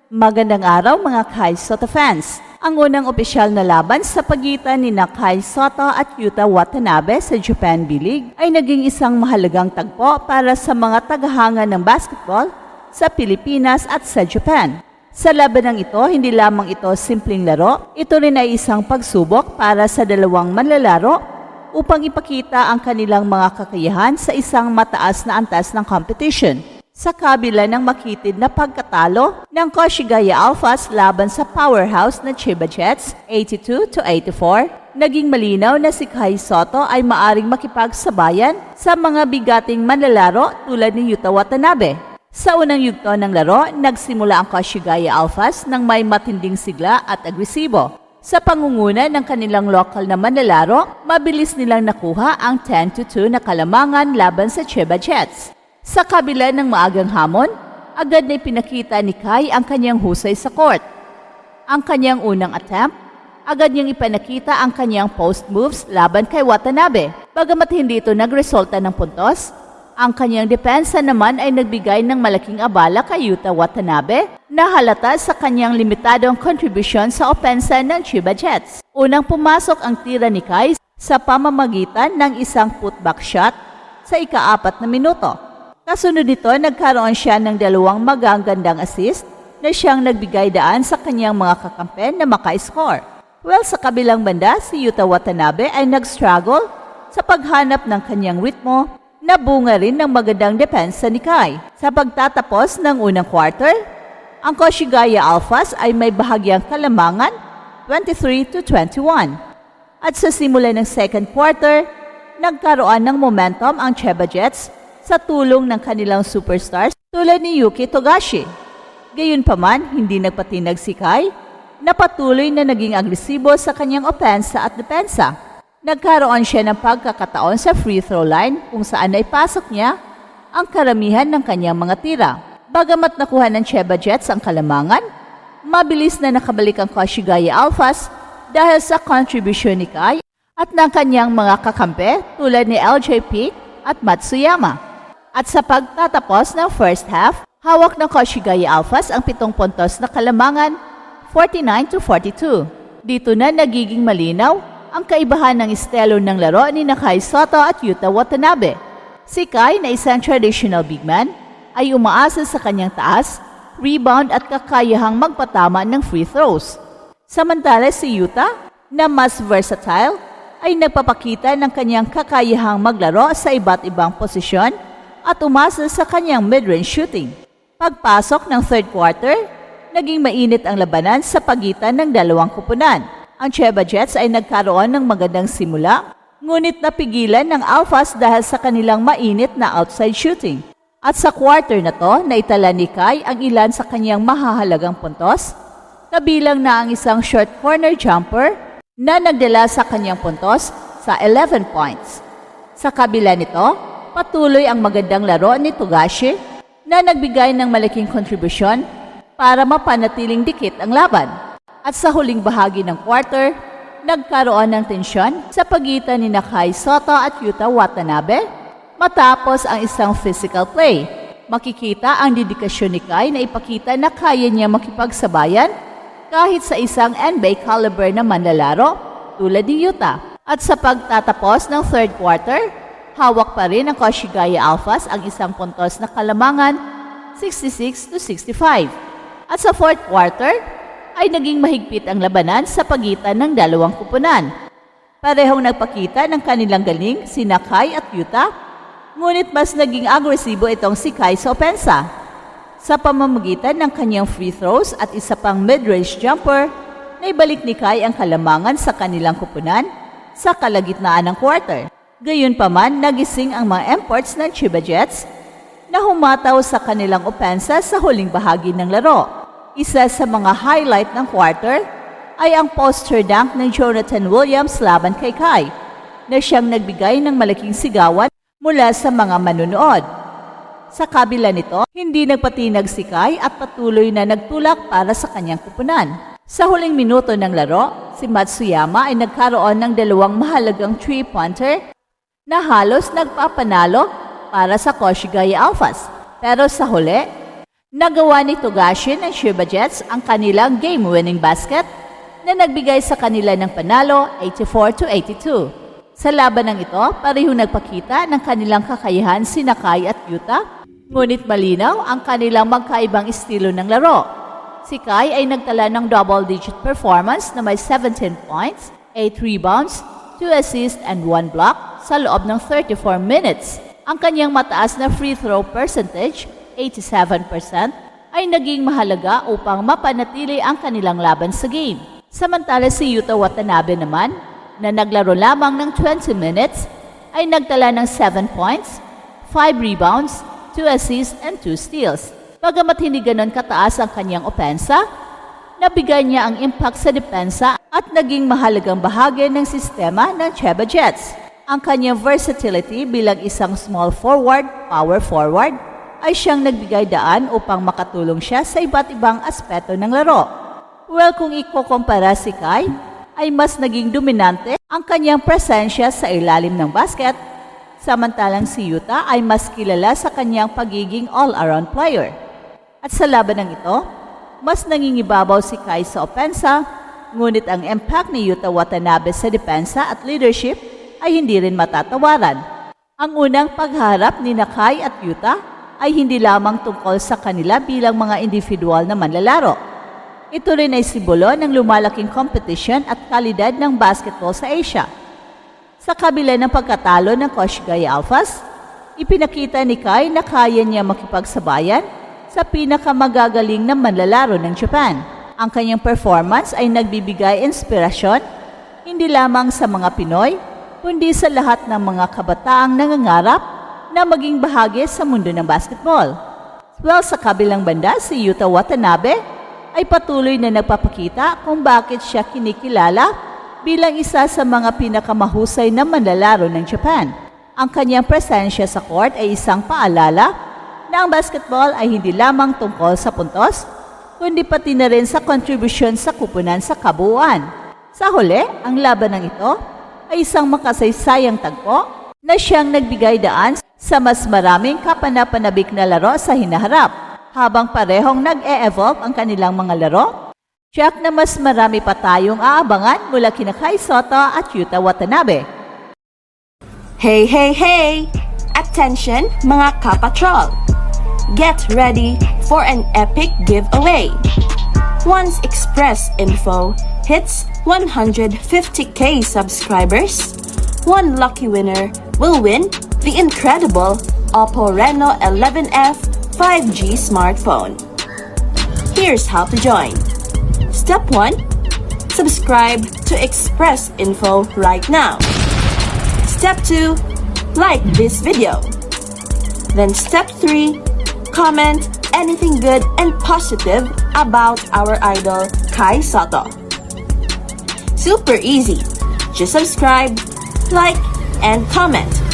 Magandang araw mga Kai Soto fans! Ang unang opisyal na laban sa pagitan ni Kai Soto at Yuta Watanabe sa Japan B-League ay naging isang mahalagang tagpo para sa mga tagahanga ng basketball sa Pilipinas at sa Japan. Sa labanang ito, hindi lamang ito simpleng laro, ito rin ay isang pagsubok para sa dalawang manlalaro upang ipakita ang kanilang mga kakayahan sa isang mataas na antas ng competition. Sa kabila ng makitid na pagkatalo ng Koshigaya Alphas laban sa powerhouse na Chiba Jets 82-84, naging malinaw na si Kai Soto ay maaring makipagsabayan sa mga bigating manlalaro tulad ni Yuta Watanabe. Sa unang yugto ng laro, nagsimula ang Koshigaya Alphas ng may matinding sigla at agresibo. Sa pangunguna ng kanilang lokal na manlalaro, mabilis nilang nakuha ang 10-2 na kalamangan laban sa Chiba Jets. Sa kabila ng maagang hamon, agad na ipinakita ni Kai ang kanyang husay sa court. Ang kanyang unang attempt, agad niyang ipinakita ang kanyang post moves laban kay Watanabe. Bagamat hindi ito nagresulta ng puntos, ang kanyang depensa naman ay nagbigay ng malaking abala kay Yuta Watanabe na halata sa kanyang limitadong kontribusyon sa opensa ng Chiba Jets. Unang pumasok ang tira ni Kai sa pamamagitan ng isang putback shot sa ika-4 na minuto. Kasunod nito, nagkaroon siya ng dalawang magagandang assist na siyang nagbigay daan sa kanyang mga kakampen na maka-score. Well, sa kabilang banda, si Yuta Watanabe ay nag-struggle sa paghanap ng kanyang ritmo na bunga rin ng magandang depensa ni Kai. Sa pagtatapos ng unang quarter, ang Koshigaya Alphas ay may bahagyang kalamangan 23-21. At sa simula ng second quarter, nagkaroon ng momentum ang Chiba Jets sa tulong ng kanilang superstars tulad ni Yuki Togashi. Gayunpaman, hindi nagpatinag si Kai na patuloy na naging agresibo sa kanyang opensa at depensa. Nagkaroon siya ng pagkakataon sa free throw line kung saan ay pasok niya ang karamihan ng kanyang mga tira. Bagamat nakuha ng Chiba Jets ang kalamangan, mabilis na nakabalik ang Koshigaya Alphas dahil sa kontribusyon ni Kai at ng kanyang mga kakampi tulad ni LJ Peak at Matsuyama. At sa pagtatapos ng first half, hawak ng Koshigaya Alphas ang 7 puntos na kalamangan, 49-42. Dito na nagiging malinaw ang kaibahan ng estilo ng laro ni Kai Soto at Yuta Watanabe. Si Kai na isang traditional big man ay umaasa sa kanyang taas, rebound at kakayahang magpatama ng free throws. Samantala si Yuta na mas versatile ay nagpapakita ng kanyang kakayahang maglaro sa iba't ibang posisyon at umasa sa kanyang mid-range shooting. Pagpasok ng third quarter, naging mainit ang labanan sa pagitan ng dalawang kupunan. Ang Chiba Jets ay nagkaroon ng magandang simula, ngunit napigilan ng Alphas dahil sa kanilang mainit na outside shooting. At sa quarter na to, naitala ni Kai ang ilan sa kanyang mahahalagang puntos, kabilang na ang isang short corner jumper na nagdala sa kanyang puntos sa 11 points. Sa kabila nito, patuloy ang magandang laro ni Togashi na nagbigay ng malaking kontribusyon para mapanatiling dikit ang laban. At sa huling bahagi ng quarter, nagkaroon ng tensyon sa pagitan ni Kai Soto at Yuta Watanabe matapos ang isang physical play. Makikita ang dedikasyon ni Kai na ipakita na kaya niya makipagsabayan kahit sa isang NBA caliber na manlalaro tulad ni Yuta. At sa pagtatapos ng third quarter, hawak pa rin ng Koshigaya Alphas ang isang puntos na kalamangan, 66-65. At sa fourth quarter, ay naging mahigpit ang labanan sa pagitan ng dalawang kupunan. Parehong nagpakita ng kanilang galing sina Kai at Yuta, ngunit mas naging agresibo itong si Kai sa opensa. Sa pamamagitan ng kanyang free throws at isa pang mid-range jumper, naibalik ni Kai ang kalamangan sa kanilang kupunan sa kalagitnaan ng quarter. Gayunpaman, nagising ang mga imports ng Chiba Jets na humataw sa kanilang opensa sa huling bahagi ng laro. Isa sa mga highlight ng quarter ay ang poster dunk ng Jonathan Williams laban kay Kai na siyang nagbigay ng malaking sigawan mula sa mga manunood. Sa kabila nito, hindi nagpatinag si Kai at patuloy na nagtulak para sa kanyang kupunan. Sa huling minuto ng laro, si Matsuyama ay nagkaroon ng dalawang mahalagang three-pointer na halos nagpapanalo para sa Koshigaya Alphas. Pero sa huli, Nagawa ni Togashi ng Chiba Jets ang kanilang game-winning basket na nagbigay sa kanila ng panalo 84-82. Sa labanang ito, parehong nagpakita ng kanilang kakayahan sina Kai at Yuta, ngunit malinaw ang kanilang magkaibang estilo ng laro. Si Kai ay nagtala ng double-digit performance na may 17 points, 8 rebounds, 2 assists and 1 block sa loob ng 34 minutes. Ang kanyang mataas na free throw percentage, 87%, ay naging mahalaga upang mapanatili ang kanilang laban sa game. Samantala si Yuta Watanabe naman, na naglaro lamang ng 20 minutes, ay nagtala ng 7 points, 5 rebounds, 2 assists and 2 steals. Bagamat hindi ganon kataas ang kanyang opensa, nabigay niya ang impact sa depensa at naging mahalagang bahagi ng sistema ng Chiba Jets. Ang kanyang versatility bilang isang small forward, power forward, ay siyang nagbigay daan upang makatulong siya sa iba't ibang aspeto ng laro. Well, kung ikukumpara si Kai, ay mas naging dominante ang kanyang presensya sa ilalim ng basket, samantalang si Yuta ay mas kilala sa kanyang pagiging all-around player. At sa labanang ito, mas nangingibabaw si Kai sa opensa, ngunit ang impact ni Yuta Watanabe sa depensa at leadership ay hindi rin matatawaran. Ang unang pagharap ni Kai at Yuta ay hindi lamang tungkol sa kanila bilang mga individual na manlalaro. Ito rin ay simbolo ng lumalaking competition at kalidad ng basketball sa Asia. Sa kabila ng pagkatalo ng Koshigaya Alphas, ipinakita ni Kai na kaya niya makipagsabayan sa pinakamagagaling na manlalaro ng Japan. Ang kanyang performance ay nagbibigay inspirasyon hindi lamang sa mga Pinoy, kundi sa lahat ng mga kabataang nangangarap na maging bahagi sa mundo ng basketball. Well, sa kabilang banda, si Yuta Watanabe ay patuloy na nagpapakita kung bakit siya kinikilala bilang isa sa mga pinakamahusay na manlalaro ng Japan. Ang kanyang presensya sa court ay isang paalala na ang basketball ay hindi lamang tungkol sa puntos, kundi pati na rin sa kontribusyon sa kupunan sa kabuuan. Sa huli, ang labanang ito ay isang makasaysayang tagpo na siyang nagbigay daan sa mas maraming kapanapanabik na laro sa hinaharap. Habang parehong nag-e-evolve ang kanilang mga laro, check na mas marami pa tayong aabangan mula kina Kai Sotto at Yuta Watanabe. Hey, hey, hey! Attention mga kapatrol! Get ready for an epic giveaway! Once Express Info hits 150k subscribers, one lucky winner will win the incredible Oppo Reno 11F 5G smartphone. Here's how to join. Step 1. Subscribe to Express Info right now. Step 2. Like this video. Then step 3. Comment anything good and positive about our idol Kai Sotto. Super easy. Just subscribe, like, and comment.